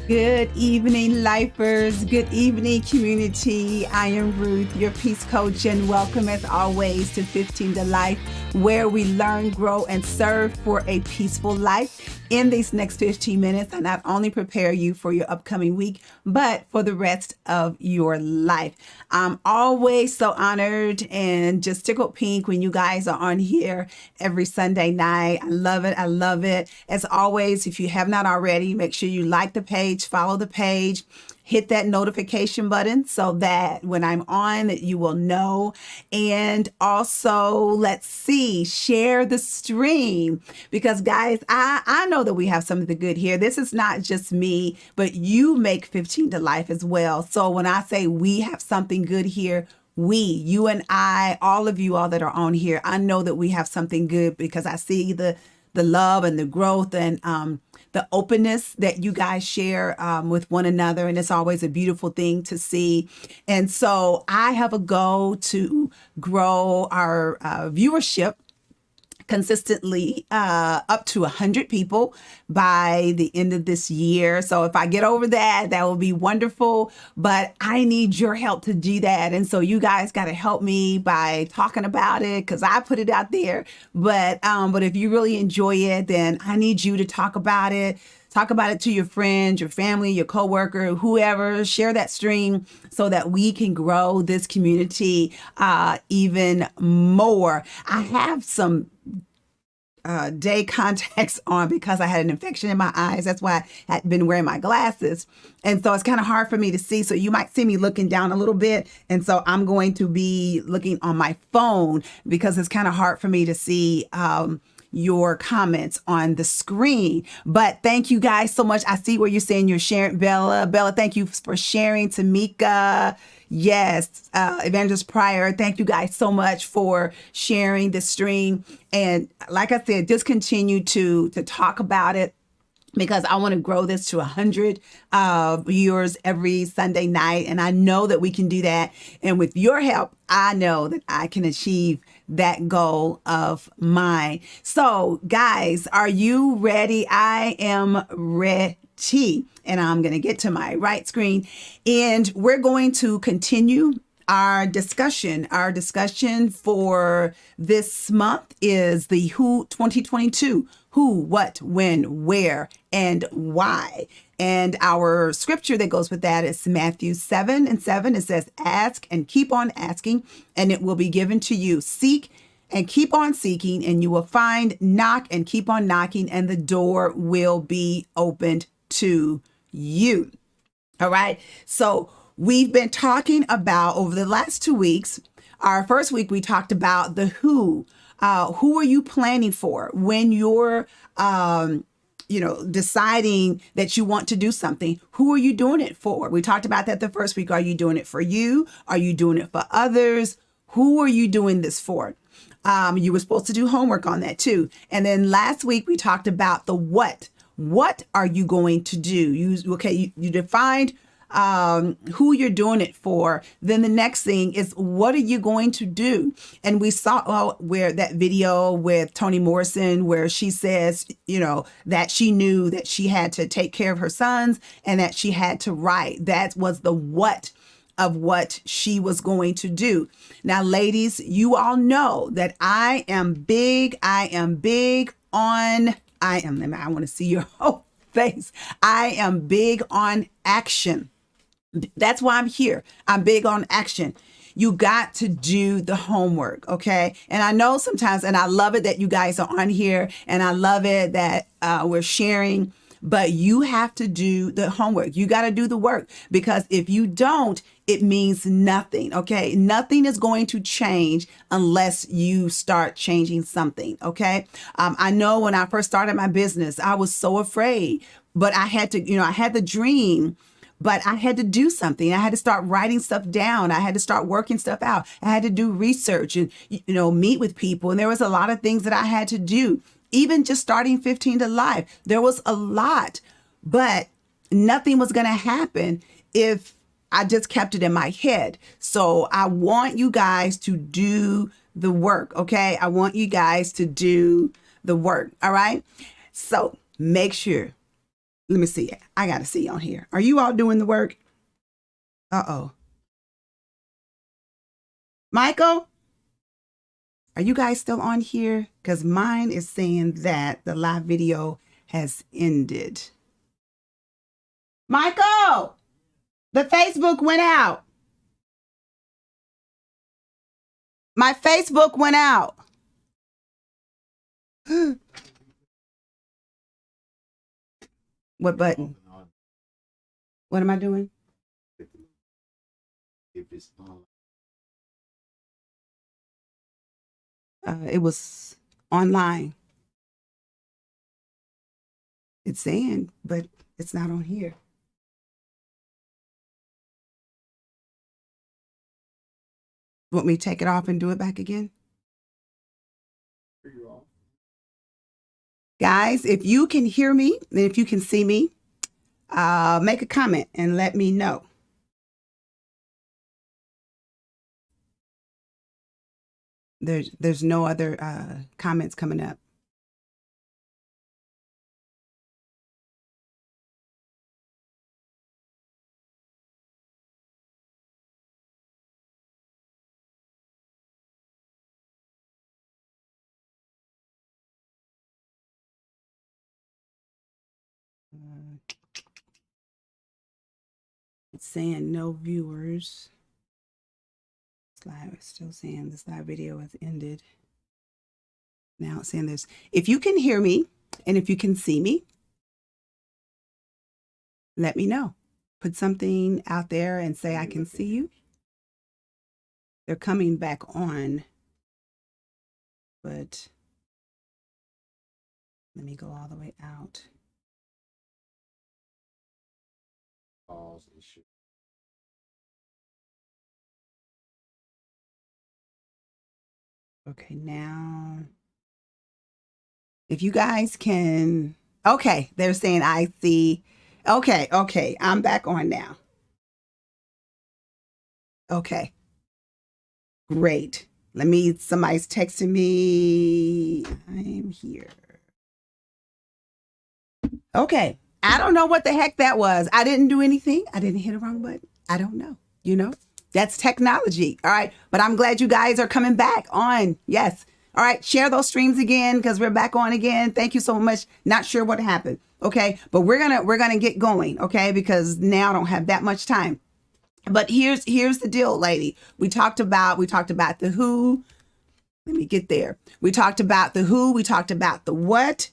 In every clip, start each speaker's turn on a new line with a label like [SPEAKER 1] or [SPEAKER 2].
[SPEAKER 1] Good evening, lifers. Good evening, community. I am Ruth, your peace coach, and welcome as always to 15 to Life, where we learn, grow, and serve for a peaceful life. In these next 15 minutes, I not only prepare you for your upcoming week, but for the rest of your life. I'm always so honored and just tickled pink when you guys are on here every Sunday night. I love it. I love it. As always, if you have not already, make sure you like the page, follow the page, hit that notification button so that when I'm on that you will know. And also, let's see, share the stream because guys, I know that we have something good here. This is not just me, but you make 15 to Life as well. So when I say we have something good here, you and I, all of you all that are on here, I know that we have something good because I see the love and the growth and the openness that you guys share with one another. And it's always a beautiful thing to see. And so I have a goal to grow our viewership consistently up to 100 people by the end of this year. So if I get over that, that will be wonderful. But I need your help to do that. And so you guys got to help me by talking about it because I put it out there. But if you really enjoy it, then I need you to talk about it. Talk about it to your friends, your family, your coworker, whoever. Share that stream so that we can grow this community even more. I have some day contacts on because I had an infection in my eyes. That's why I had been wearing my glasses. And so it's kind of hard for me to see. So you might see me looking down a little bit. And so I'm going to be looking on my phone because it's kind of hard for me to see your comments on the screen. But thank you guys so much. I see where you're saying you're sharing. Bella, thank you for sharing. Tamika, yes. Evangelist Pryor, thank you guys so much for sharing the stream. And like I said, just continue to talk about it, because I want to grow this to 100 viewers every Sunday night. And I know that we can do that. And with your help, I know that I can achieve that goal of mine. So guys, are you ready? I am ready. And I'm going to get to my right screen. And we're going to continue our discussion. Our discussion for this month is the Who 2022. Who, what, when, where, and why. And our scripture that goes with that is Matthew 7:7. It says, ask and keep on asking, and it will be given to you. Seek and keep on seeking, and you will find. Knock and keep on knocking, and the door will be opened to you. All right. So we've been talking about over the last 2 weeks. Our first week, we talked about the who. Who are you planning for when you're, deciding that you want to do something? Who are you doing it for? We talked about that the first week. Are you doing it for you? Are you doing it for others? Who are you doing this for? You were supposed to do homework on that too. And then last week we talked about the what. What are you going to do? You defined who you're doing it for. Then the next thing is, what are you going to do? And we saw where that video with Toni Morrison, where she says, that she knew that she had to take care of her sons and that she had to write. That was the what of what she was going to do. Now, ladies, you all know that I want to see your whole face. I am big on action. That's why I'm here. I'm big on action. You got to do the homework, okay? And I know sometimes, and I love it that you guys are on here, and I love it that we're sharing, but you have to do the homework. You got to do the work, because if you don't, it means nothing, okay? Nothing is going to change unless you start changing something, okay? I know when I first started my business, I was so afraid, but I had to, I had the dream, but I had to do something. I had to start writing stuff down. I had to start working stuff out. I had to do research and, meet with people. And there was a lot of things that I had to do. Even just starting 15 to Life, there was a lot, but nothing was going to happen if I just kept it in my head. So I want you guys to do the work, okay? I want you guys to do the work, all right? So make sure Let me see. I got to see on here. Are you all doing the work? Uh-oh. Michael, are you guys still on here? Because mine is saying that the live video has ended. Michael, the Facebook went out. My Facebook went out. What button? What am I doing? It was online. It's saying, but it's not on here. Want me to take it off and do it back again? Guys, if you can hear me and if you can see me, make a comment and let me know. There's no other comments coming up. It's saying no viewers. Slide is still saying this live video has ended. Now it's saying this. If you can hear me and if you can see me, let me know. Put something out there and say I can see you. They're coming back on, but let me go all the way out. Okay, now, if you guys can, okay, they're saying I see. Okay, I'm back on now. Okay, great. Somebody's texting me. I'm here. Okay, I don't know what the heck that was. I didn't do anything. I didn't hit a wrong button. I don't know, That's technology. All right. But I'm glad you guys are coming back on. Yes. All right. Share those streams again because we're back on again. Thank you so much. Not sure what happened. Okay. But we're gonna get going. Okay. Because now I don't have that much time. But here's the deal, lady. We talked about the who. Let me get there. We talked about the who. We talked about the what.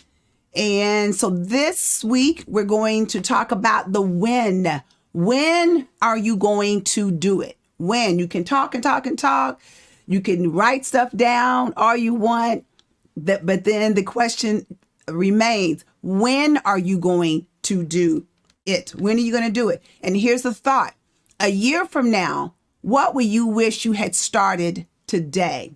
[SPEAKER 1] And so this week we're going to talk about the when. When are you going to do it? When? You can talk and talk and talk. You can write stuff down all you want. But then the question remains, when are you going to do it? When are you going to do it? And here's the thought. A year from now, what will you wish you had started today?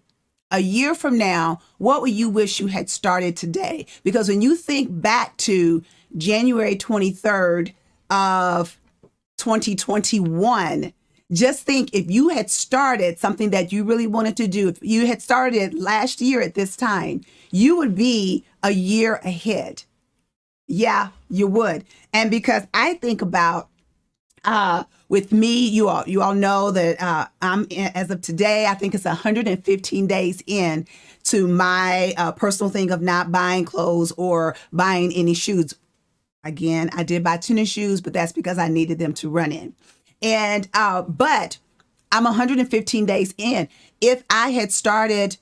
[SPEAKER 1] A year from now, what will you wish you had started today? Because when you think back to January 23rd of 2021, just think if you had started something that you really wanted to do, if you had started last year at this time, you would be a year ahead. Yeah, you would. And because I think about with me, you all know that I'm, as of today, I think it's 115 days in to my personal thing of not buying clothes or buying any shoes. Again, I did buy tennis shoes, but that's because I needed them to run in. And but I'm 115 days in. If I had started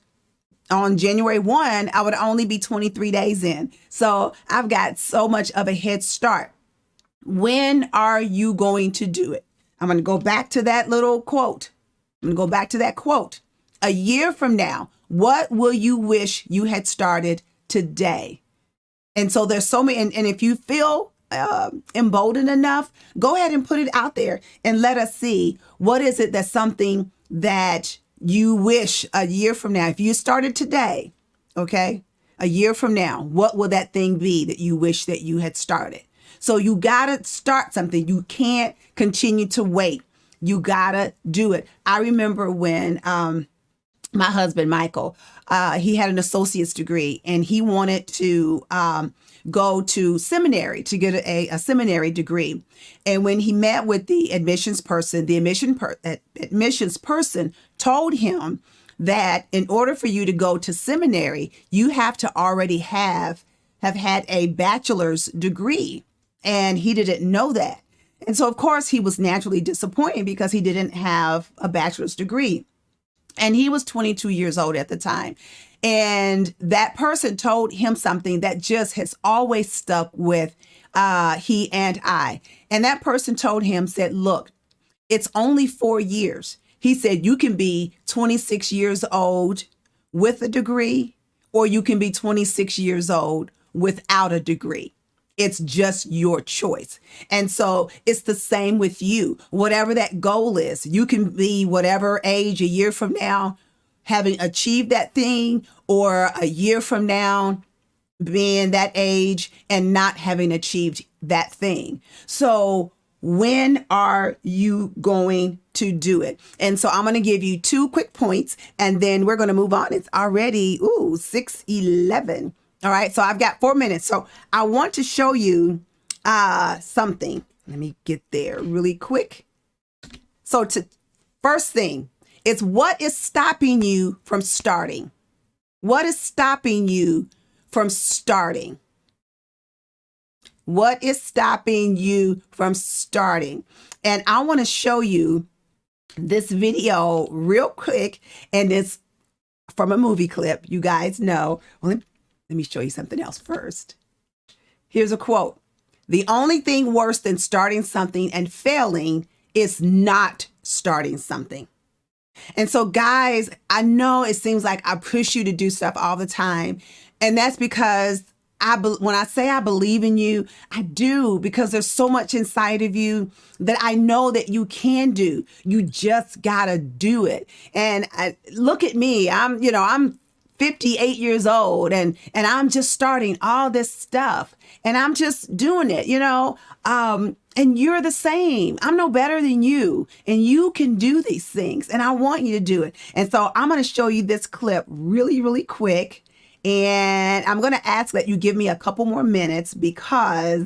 [SPEAKER 1] on January 1, I would only be 23 days in. So I've got so much of a head start. When are you going to do it? I'm going to go back to that little quote. I'm going to go back to that quote. A year from now, what will you wish you had started today? And so there's so many, and if you feel emboldened enough, go ahead and put it out there and let us see what is it that's something that you wish a year from now, if you started today, okay, a year from now, what will that thing be that you wish that you had started? So you got to start something. You can't continue to wait. You got to do it. I remember when my husband, Michael, he had an associate's degree and he wanted to go to seminary to get a seminary degree. And when he met with the admissions person, the admissions person told him that in order for you to go to seminary, you have to already have had a bachelor's degree. And he didn't know that. And so, of course, he was naturally disappointed because he didn't have a bachelor's degree. And he was 22 years old at the time. And that person told him something that just has always stuck with he and I. And that person told him, said, look, it's only 4 years. He said, you can be 26 years old with a degree, or you can be 26 years old without a degree. It's just your choice. And so it's the same with you. Whatever that goal is, you can be whatever age a year from now, having achieved that thing, or a year from now, being that age and not having achieved that thing. So when are you going to do it? And so I'm going to give you 2 quick points, and then we're going to move on. It's already 6:11. All right. So I've got 4 minutes. So I want to show you something. Let me get there really quick. So first thing is, what is stopping you from starting? What is stopping you from starting? What is stopping you from starting? And I want to show you this video real quick. And it's from a movie clip. You guys know. Well, let me show you something else first. Here's a quote. The only thing worse than starting something and failing is not starting something. And so, guys, I know it seems like I push you to do stuff all the time. And that's because when I say I believe in you, I do, because there's so much inside of you that I know that you can do. You just gotta do it. And look at me. I'm 58 years old and I'm just starting all this stuff and I'm just doing it, and you're the same. I'm no better than you, and you can do these things, and I want you to do it. And so I'm going to show you this clip really, really quick. And I'm going to ask that you give me a couple more minutes because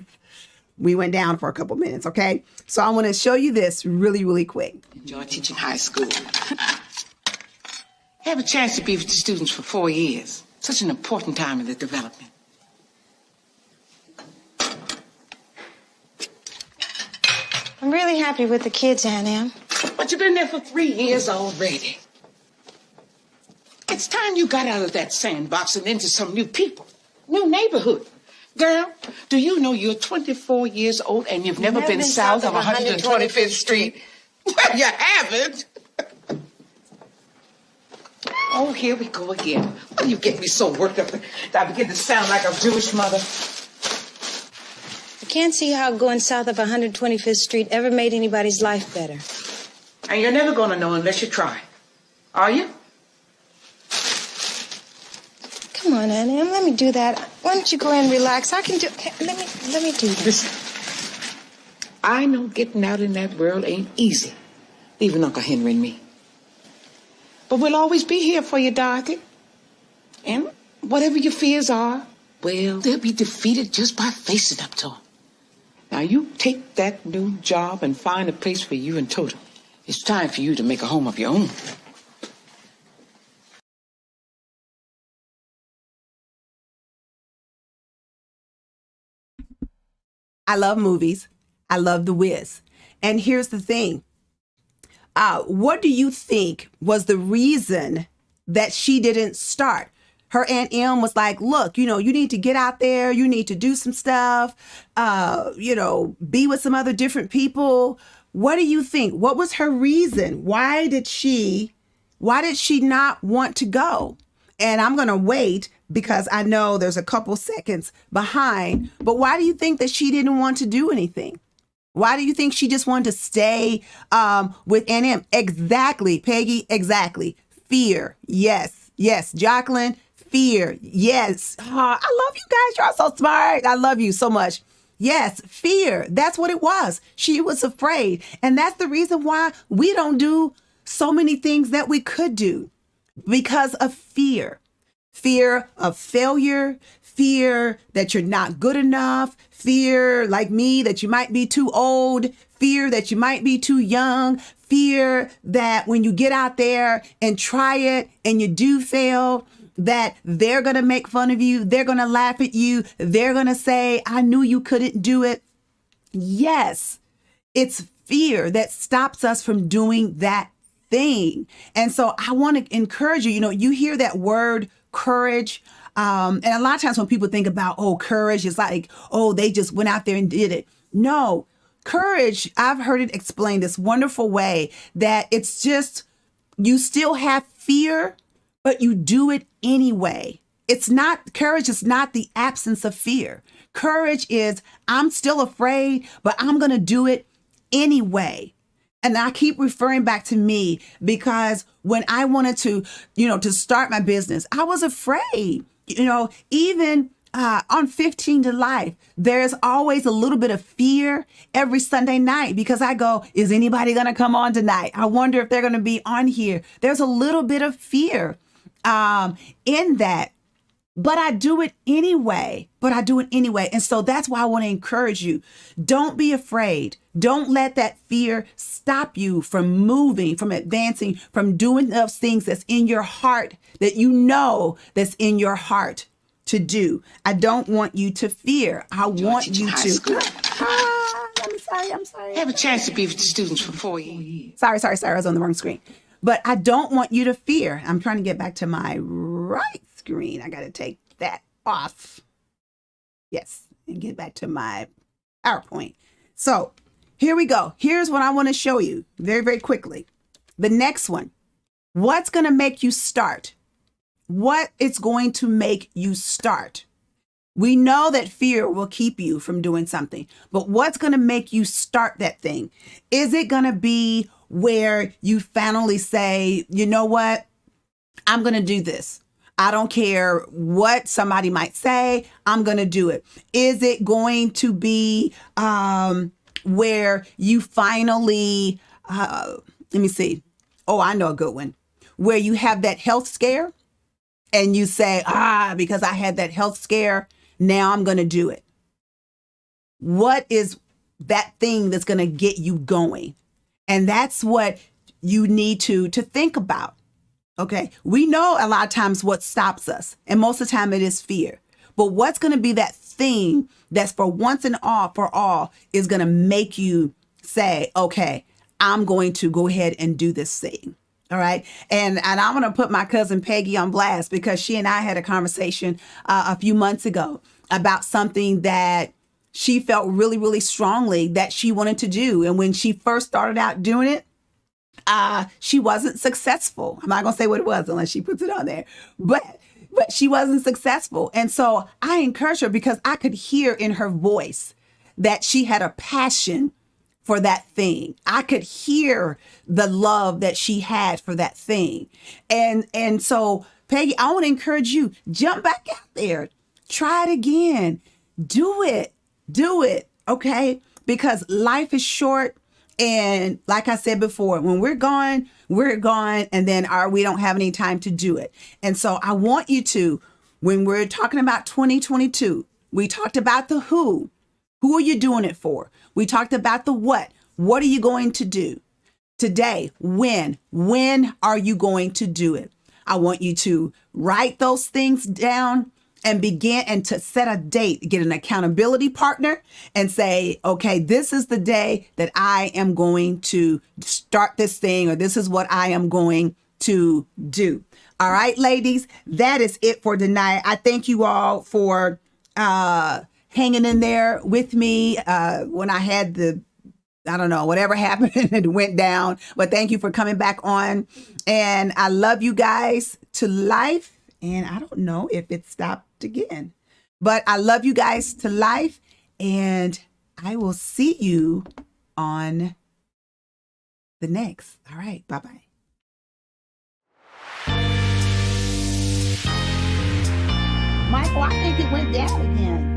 [SPEAKER 1] we went down for a couple minutes. Okay. So I want to show you this really, really quick.
[SPEAKER 2] Enjoy teaching high school. Have a chance to be with the students for 4 years. Such an important time in their development.
[SPEAKER 3] I'm really happy with the kids, Aunt Em.
[SPEAKER 2] But you've been there for 3 years already. It's time you got out of that sandbox and into some new people, new neighborhood. Girl, do you know you're 24 years old and you've never been south of 125th Street? Well, you haven't. Oh, here we go again. Why do you get me so worked up that I begin to sound like a Jewish mother?
[SPEAKER 3] I can't see how going south of 125th Street ever made anybody's life better.
[SPEAKER 2] And you're never going to know unless you try. Are you?
[SPEAKER 3] Come on, Aunt Em, let me do that. Why don't you go and relax? I can do... Let me do this.
[SPEAKER 2] Listen, I know getting out in that world ain't easy, leaving Uncle Henry and me. But we'll always be here for you, Dorothy. And whatever your fears are, well, they'll be defeated just by facing up to them. Now, you take that new job and find a place for you and Toto. It's time for you to make a home of your own.
[SPEAKER 1] I love movies. I love The Wiz. And here's the thing. What do you think was the reason that she didn't start? Her Aunt Em was like, look, you need to get out there. You need to do some stuff, be with some other different people. What do you think? What was her reason? Why did she not want to go? And I'm going to wait because I know there's a couple seconds behind. But why do you think that she didn't want to do anything? Why do you think she just wanted to stay with Aunt Em? Exactly, Peggy, exactly. Fear. Yes. Jacqueline, fear. Yes. Oh, I love you guys. You're so smart. I love you so much. Yes, fear. That's what it was. She was afraid. And that's the reason why we don't do so many things that we could do, because of fear. Fear of failure, fear that you're not good enough, fear like me that you might be too old, fear that you might be too young, fear that when you get out there and try it and you do fail, that they're going to make fun of you. They're going to laugh at you. They're going to say, I knew you couldn't do it. Yes, it's fear that stops us from doing that thing. And so I want to encourage you, you hear that word courage. And a lot of times when people think about, courage, it's like, they just went out there and did it. No, courage, I've heard it explained this wonderful way that it's just, you still have fear, but you do it anyway. Courage is not the absence of fear. Courage is, I'm still afraid, but I'm going to do it anyway. And I keep referring back to me because when I wanted to, to start my business, I was afraid, even on 15 to Life, there's always a little bit of fear every Sunday night because I go, is anybody going to come on tonight? I wonder if they're going to be on here. There's a little bit of fear in that. But I do it anyway. And so that's why I want to encourage you. Don't be afraid. Don't let that fear stop you from moving, from advancing, from doing those things that's in your heart, that that's in your heart to do. I don't want you to fear. I want you to. I'm sorry.
[SPEAKER 2] I have a chance to be with the students for 4 years.
[SPEAKER 1] Sorry. I was on the wrong screen. But I don't want you to fear. I'm trying to get back to my right screen. I got to take that off. Yes, and get back to my PowerPoint. So here we go. Here's what I want to show you very, very quickly. The next one. What's going to make you start? What is going to make you start? We know that fear will keep you from doing something, but what's going to make you start that thing? Is it going to be where you finally say, you know what? I'm going to do this. I don't care what somebody might say. I'm going to do it. Is it going to be where you finally, let me see. I know a good one. Where you have that health scare and you say, because I had that health scare, now I'm going to do it. What is that thing that's going to get you going? And that's what you need to think about. Okay. We know a lot of times what stops us, and most of the time it is fear. But what's going to be that thing that's for once and for all is going to make you say, okay, I'm going to go ahead and do this thing. All right. And I'm going to put my cousin Peggy on blast because she and I had a conversation a few months ago about something that she felt really, really strongly that she wanted to do. And when she first started out doing it, she wasn't successful. I'm not going to say what it was unless she puts it on there, but she wasn't successful. And so I encouraged her because I could hear in her voice that she had a passion for that thing. I could hear the love that she had for that thing. And so Peggy, I want to encourage you, jump back out there, try it again, do it. Okay. Because life is short. And like I said before, when we're gone, and then we don't have any time to do it. And so I want you to, when we're talking about 2022, we talked about the who are you doing it for? We talked about the what are you going to do today? When are you going to do it? I want you to write those things down and begin and to set a date, get an accountability partner and say, okay, this is the day that I am going to start this thing, or this is what I am going to do. All right, ladies, that is it for tonight. I thank you all for hanging in there with me when I had whatever happened, it went down. But thank you for coming back on. And I love you guys to life. And I don't know if it stopped again, but I love you guys to life, and I will see you on the next. All right. Bye-bye. Michael, I think it went down again.